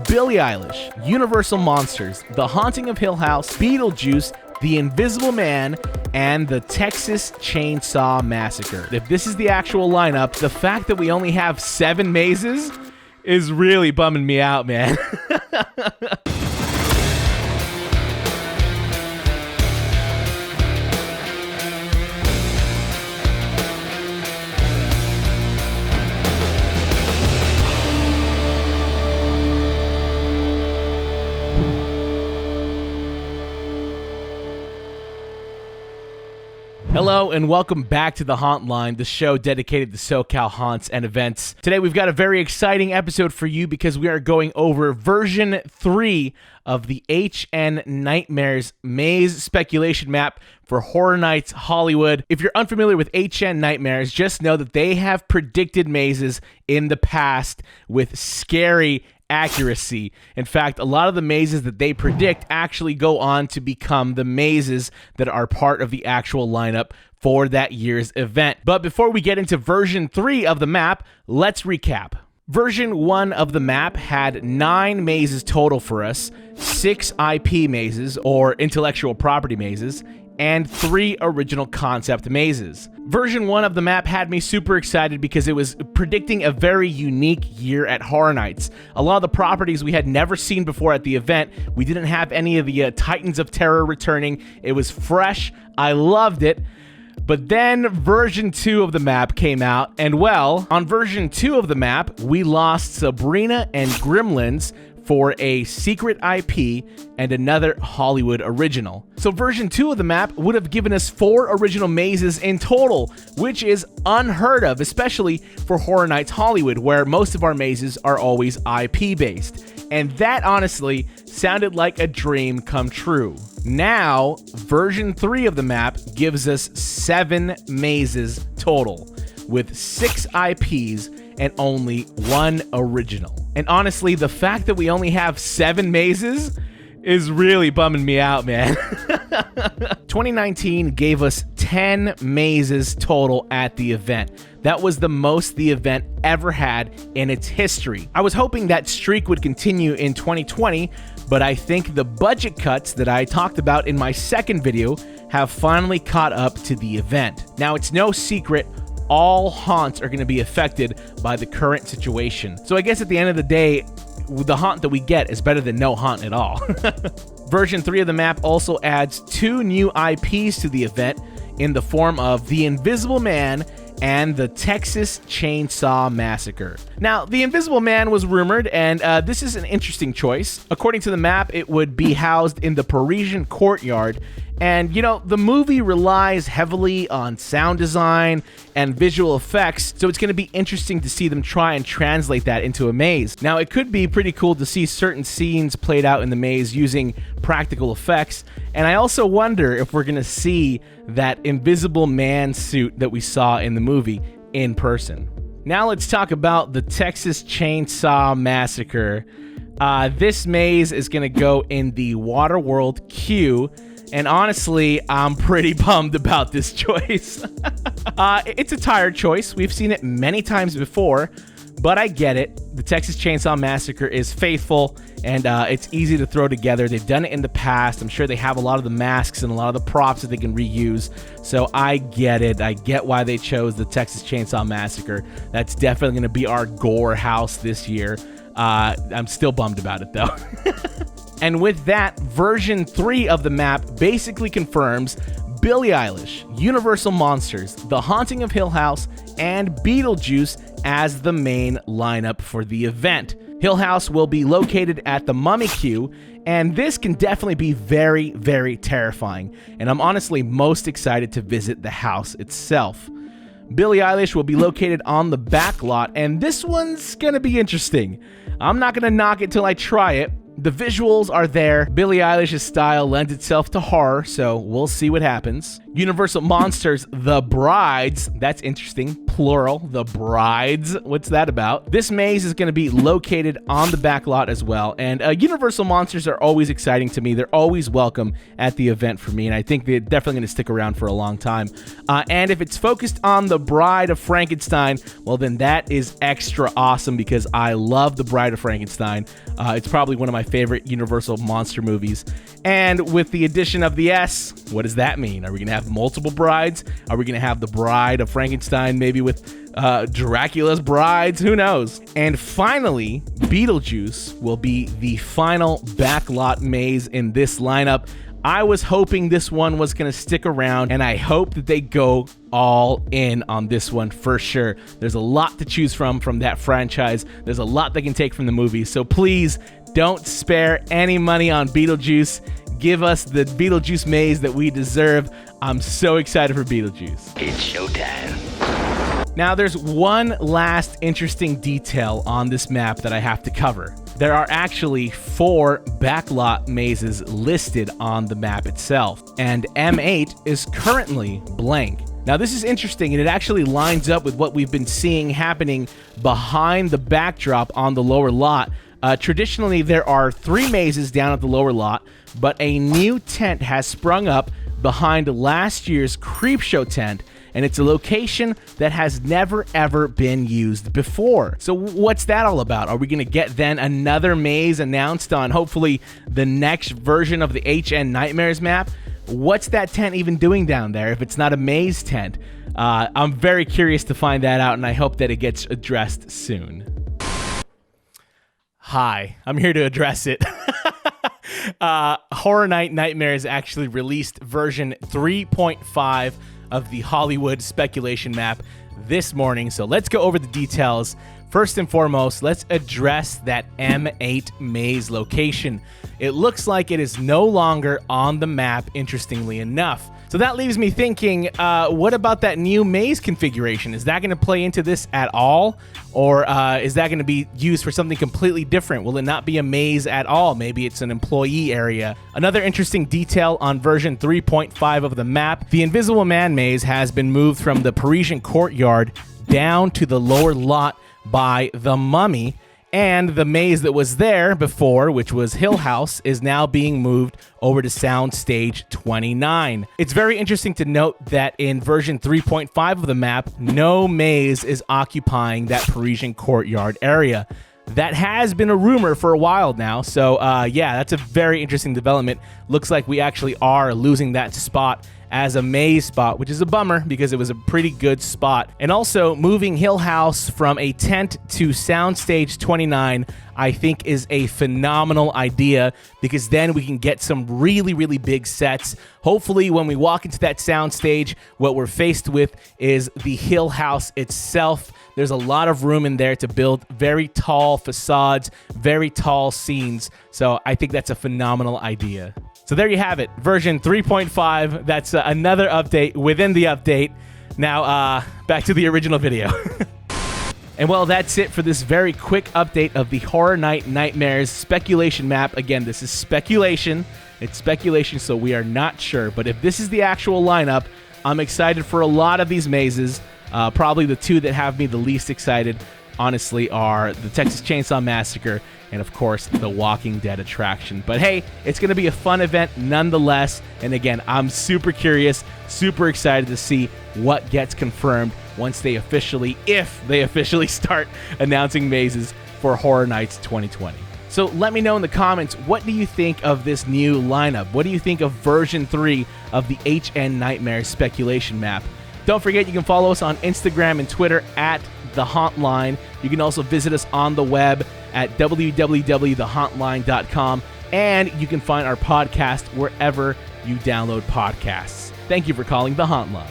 Billie Eilish, Universal Monsters, The Haunting of Hill House, Beetlejuice, The Invisible Man, and the Texas Chainsaw Massacre. If this is the actual lineup, the fact that we only have 7 mazes is really bumming me out, man. Hello and welcome back to the Haunt Line, the show dedicated to SoCal haunts and events. Today we've got a very exciting episode for you because we are going over version 3 of the HHN Nightmares Maze speculation map for Horror Nights Hollywood. If you're unfamiliar with HHN Nightmares, just know that they have predicted mazes in the past with scary accuracy. In fact, a lot of the mazes that they predict actually go on to become the mazes that are part of the actual lineup for that year's event. But before we get into version 3 of the map, let's recap. Version 1 of the map had 9 mazes total for us, 6 IP mazes or intellectual property mazes, and 3 original concept mazes. Version 1 of the map had me super excited because it was predicting a very unique year at Horror Nights. A lot of the properties we had never seen before at the event. We didn't have any of the Titans of Terror returning. It was fresh. I loved it. But then version 2 of the map came out, and well, on version 2 of the map, we lost Sabrina and Gremlins for a secret IP and another Hollywood original. So version 2 of the map would have given us 4 original mazes in total, which is unheard of, especially for Horror Nights Hollywood, where most of our mazes are always IP based. And that honestly sounded like a dream come true. Now, version 3 of the map gives us 7 mazes total, with 6 IPs and only 1 original. And honestly, the fact that we only have 7 mazes is really bumming me out, man. 2019 gave us 10 mazes total at the event. That was the most the event ever had in its history. I was hoping that streak would continue in 2020, but I think the budget cuts that I talked about in my second video have finally caught up to the event. Now, it's no secret all haunts are going to be affected by the current situation. So I guess at the end of the day, the haunt that we get is better than no haunt at all. Version 3 of the map also adds 2 new IPs to the event in the form of The Invisible Man and the Texas Chainsaw Massacre. Now, The Invisible Man was rumored, and this is an interesting choice. According to the map, it would be housed in the Parisian courtyard. And, you know, the movie relies heavily on sound design and visual effects, so it's going to be interesting to see them try and translate that into a maze. Now, it could be pretty cool to see certain scenes played out in the maze using practical effects, and I also wonder if we're going to see that Invisible Man suit that we saw in the movie in person. Now let's talk about the Texas Chainsaw Massacre. This maze is going to go in the Waterworld queue. And honestly, I'm pretty bummed about this choice. It's a tired choice. We've seen it many times before, but I get it. The Texas Chainsaw Massacre is faithful, and it's easy to throw together. They've done it in the past. I'm sure they have a lot of the masks and a lot of the props that they can reuse. So I get it. I get why they chose the Texas Chainsaw Massacre. That's definitely going to be our gore house this year. I'm still bummed about it, though. And with that, version 3 of the map basically confirms Billie Eilish, Universal Monsters, The Haunting of Hill House, and Beetlejuice as the main lineup for the event. Hill House will be located at the Mummy Queue, and this can definitely be very, very terrifying. And I'm honestly most excited to visit the house itself. Billie Eilish will be located on the Backlot, and this one's gonna be interesting. I'm not gonna knock it till I try it. The visuals are there. Billie Eilish's style lends itself to horror, so we'll see what happens. Universal Monsters, The Brides, that's interesting. plural, the brides. What's that about? This maze is going to be located on the back lot as well. And Universal monsters are always exciting to me. They're always welcome at the event for me. And I think they're definitely going to stick around for a long time. And if it's focused on the Bride of Frankenstein, well, then that is extra awesome because I love the Bride of Frankenstein. It's probably one of my favorite Universal monster movies. And with the addition of the S, what does that mean? Are we going to have multiple brides? Are we going to have the Bride of Frankenstein maybe with Dracula's brides? Who knows? And finally, Beetlejuice will be the final backlot maze in this lineup. I was hoping this one was going to stick around, and I hope that they go all in on this one for sure. There's a lot to choose from that franchise. There's a lot they can take from the movie. So please don't spare any money on Beetlejuice. Give us the Beetlejuice maze that we deserve. I'm so excited for Beetlejuice. It's showtime. Now, there's one last interesting detail on this map that I have to cover. There are actually 4 backlot mazes listed on the map itself, and M8 is currently blank. Now, this is interesting, and it actually lines up with what we've been seeing happening behind the backdrop on the lower lot. Traditionally, there are 3 mazes down at the lower lot, but a new tent has sprung up behind last year's Creepshow tent, and it's a location that has never ever been used before. So what's that all about? Are we going to get then another maze announced on hopefully the next version of the HN Nightmares map? What's that tent even doing down there if it's not a maze tent? I'm very curious to find that out, and I hope that it gets addressed soon. Hi, I'm here to address it. Horror Night Nightmares actually released version 3.5 of the Hollywood speculation map this morning. So let's go over the details. First and foremost, let's address that M8 maze location. It looks like it is no longer on the map, interestingly enough. So that leaves me thinking, what about that new maze configuration? Is that going to play into this at all? Or is that going to be used for something completely different? Will it not be a maze at all? Maybe it's an employee area. Another interesting detail on version 3.5 of the map, the Invisible Man maze has been moved from the Parisian courtyard down to the lower lot by the Mummy. And the maze that was there before, which was Hill House, is now being moved over to Soundstage 29. It's very interesting to note that in version 3.5 of the map, no maze is occupying that Parisian courtyard area. That has been a rumor for a while now, so yeah, that's a very interesting development. Looks like we actually are losing that spot as a maze spot, which is a bummer because it was a pretty good spot. And also, moving Hill House from a tent to Soundstage 29, I think is a phenomenal idea because then we can get some really, really big sets. Hopefully, when we walk into that soundstage, what we're faced with is the Hill House itself. There's a lot of room in there to build very tall facades, very tall scenes. So I think that's a phenomenal idea. So there you have it, version 3.5. That's another update within the update. Now, back to the original video. And well, that's it for this very quick update of the Horror Night Nightmares speculation map. Again, this is speculation. It's speculation, so we are not sure. But if this is the actual lineup, I'm excited for a lot of these mazes. Probably the 2 that have me the least excited, honestly, are the Texas Chainsaw Massacre and, of course, the Walking Dead attraction. But hey, it's going to be a fun event nonetheless. And again, I'm super curious, super excited to see what gets confirmed once they officially, if they officially start announcing mazes for Horror Nights 2020. So let me know in the comments, what do you think of this new lineup? What do you think of version 3 of the HN Nightmares speculation map? Don't forget, you can follow us on Instagram and Twitter at The Hauntline. You can also visit us on the web at www.thehauntline.com, and you can find our podcast wherever you download podcasts. Thank you for calling The Hauntline.